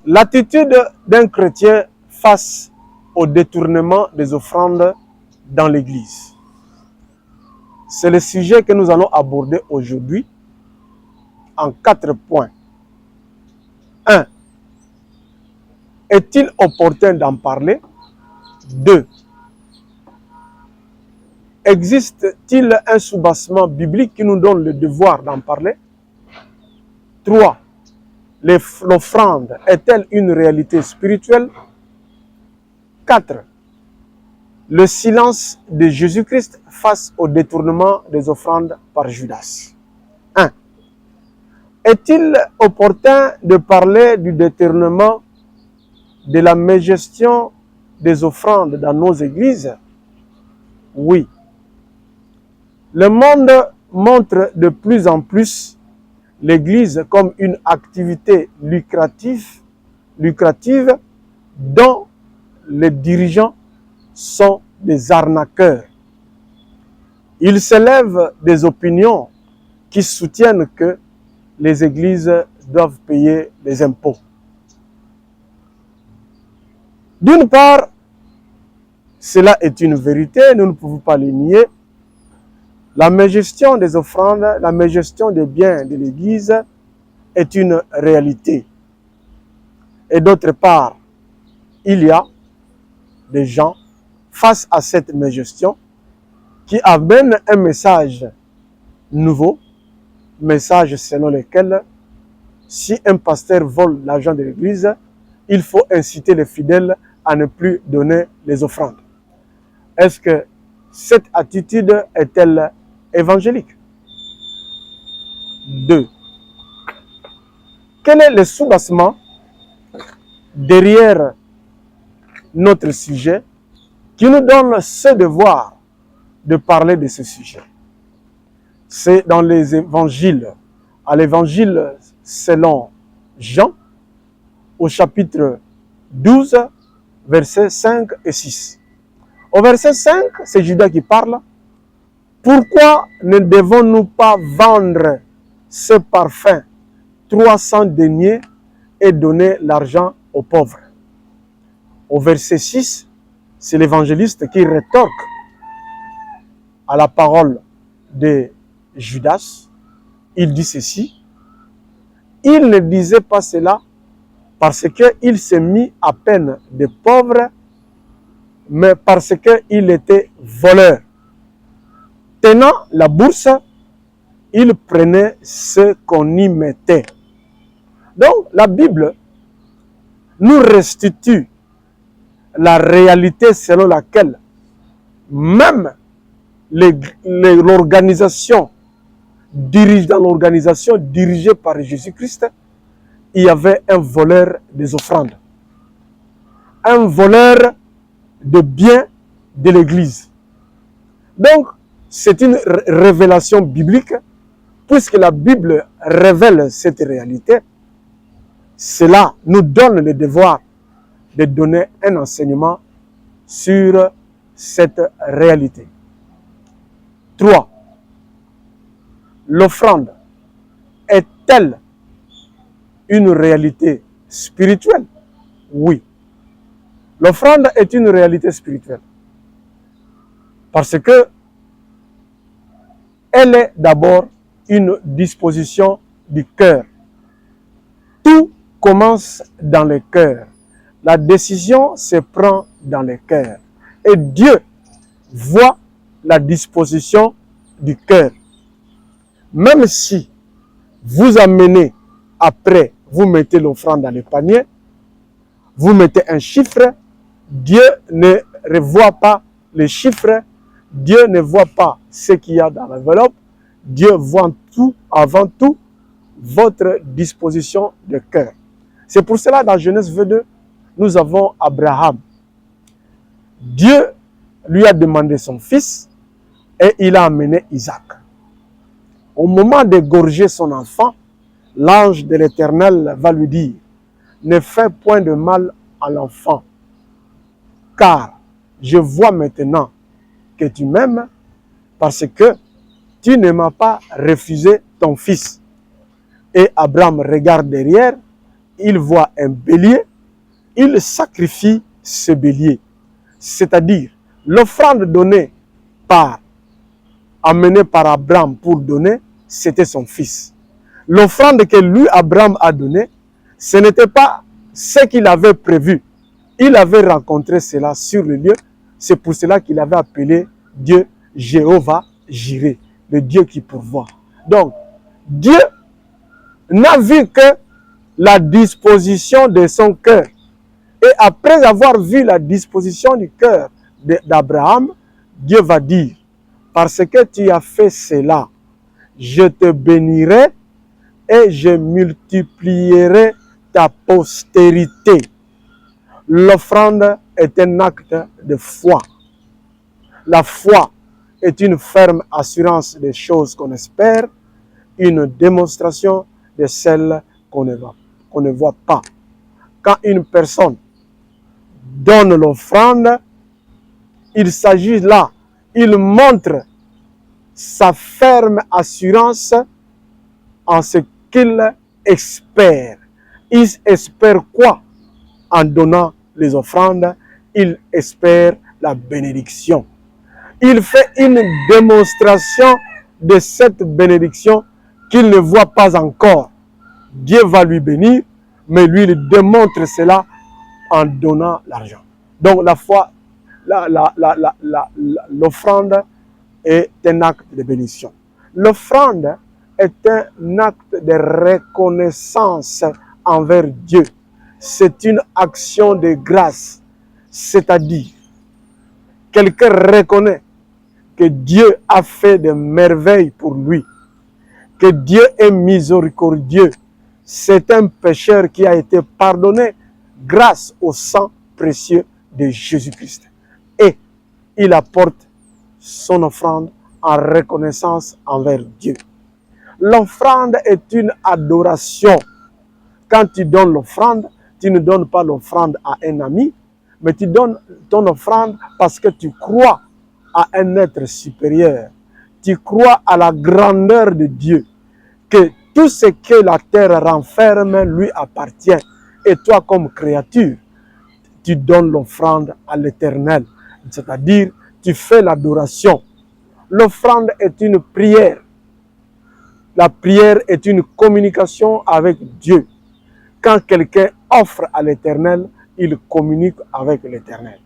L'attitude d'un chrétien face au détournement des offrandes dans l'Église. C'est le sujet que nous allons aborder aujourd'hui en 4 points. 1. Est-il opportun d'en parler? 2. Existe-t-il un soubassement biblique qui nous donne le devoir d'en parler? 3. L'offrande est-elle une réalité spirituelle? 4. Le silence de Jésus-Christ face au détournement des offrandes par Judas. 1. Est-il opportun de parler du détournement de la mégestion des offrandes dans nos églises? Oui. Le monde montre de plus en plus l'Église comme une activité lucrative dont les dirigeants sont des arnaqueurs. Il s'élève des opinions qui soutiennent que les églises doivent payer les impôts. D'une part, cela est une vérité, nous ne pouvons pas le nier. La mégestion des offrandes, la mégestion des biens de l'Église est une réalité. Et d'autre part, il y a des gens face à cette mégestion qui amènent un message nouveau, message selon lequel si un pasteur vole l'argent de l'Église, il faut inciter les fidèles à ne plus donner les offrandes. Est-ce que cette attitude est-elle évangélique? 2. Quel est le soubassement derrière notre sujet qui nous donne ce devoir de parler de ce sujet? C'est dans les évangiles, à l'évangile selon Jean, au chapitre 12, versets 5 et 6. Au verset 5, c'est Judas qui parle. Pourquoi ne devons-nous pas vendre ce parfum 300 deniers et donner l'argent aux pauvres? Au verset 6, c'est l'évangéliste qui rétorque à la parole de Judas. Il dit ceci: il ne disait pas cela parce qu'il s'est mis à peine des pauvres, mais parce qu'il était voleur. Tenant la bourse, il prenait ce qu'on y mettait. Donc la Bible nous restitue la réalité selon laquelle même l'organisation dirigée par Jésus-Christ, il y avait un voleur des offrandes, un voleur de biens de l'Église. Donc, c'est une révélation biblique, puisque la Bible révèle cette réalité. Cela nous donne le devoir de donner un enseignement sur cette réalité. 3. L'offrande est-elle une réalité spirituelle? Oui. L'offrande est une réalité spirituelle. Parce que elle est d'abord une disposition du cœur. Tout commence dans le cœur. La décision se prend dans le cœur. Et Dieu voit la disposition du cœur. Même si vous amenez après, vous mettez l'offrande dans le panier, vous mettez un chiffre, Dieu ne revoit pas les chiffres, Dieu ne voit pas ce qu'il y a dans l'enveloppe, Dieu voit tout, avant tout, votre disposition de cœur. C'est pour cela, dans Genèse 22, nous avons Abraham. Dieu lui a demandé son fils et il a amené Isaac. Au moment d'égorger son enfant, l'ange de l'Éternel va lui dire: ne fais point de mal à l'enfant, car je vois maintenant que tu m'aimes parce que tu ne m'as pas refusé ton fils. Et Abraham regarde derrière il voit un bélier, il sacrifie ce bélier. C'est-à-dire, l'offrande donnée amenée par Abraham pour donner, c'était son fils. L'offrande que lui, Abraham, a donnée, ce n'était pas ce qu'il avait prévu. Il avait rencontré cela sur le lieu. C'est pour cela qu'il avait appelé Dieu Jéhovah Jireh, le Dieu qui pourvoit. Donc, Dieu n'a vu que la disposition de son cœur. Et après avoir vu la disposition du cœur d'Abraham, Dieu va dire, parce que tu as fait cela, je te bénirai et je multiplierai ta postérité. L'offrande est un acte de foi. La foi est une ferme assurance des choses qu'on espère, une démonstration de celles qu'on ne voit pas. Quand une personne donne l'offrande, il s'agit là, il montre sa ferme assurance en ce qu'il espère. Il espère quoi? En donnant les offrandes, il espère la bénédiction. Il fait une démonstration de cette bénédiction qu'il ne voit pas encore. Dieu va lui bénir, mais lui il démontre cela en donnant l'argent. Donc la foi, l'offrande est un acte de bénédiction. L'offrande est un acte de reconnaissance envers Dieu. C'est une action de grâce. C'est-à-dire, quelqu'un reconnaît que Dieu a fait des merveilles pour lui, que Dieu est miséricordieux. C'est un pécheur qui a été pardonné grâce au sang précieux de Jésus-Christ. Et il apporte son offrande en reconnaissance envers Dieu. L'offrande est une adoration. Quand tu donnes l'offrande, tu ne donnes pas l'offrande à un ami, mais tu donnes ton offrande parce que tu crois à un être supérieur. Tu crois à la grandeur de Dieu, que tout ce que la terre renferme lui appartient. Et toi, comme créature, tu donnes l'offrande à l'Éternel. C'est-à-dire, tu fais l'adoration. L'offrande est une prière. La prière est une communication avec Dieu. Quand quelqu'un offre à l'Éternel, il communique avec l'Éternel.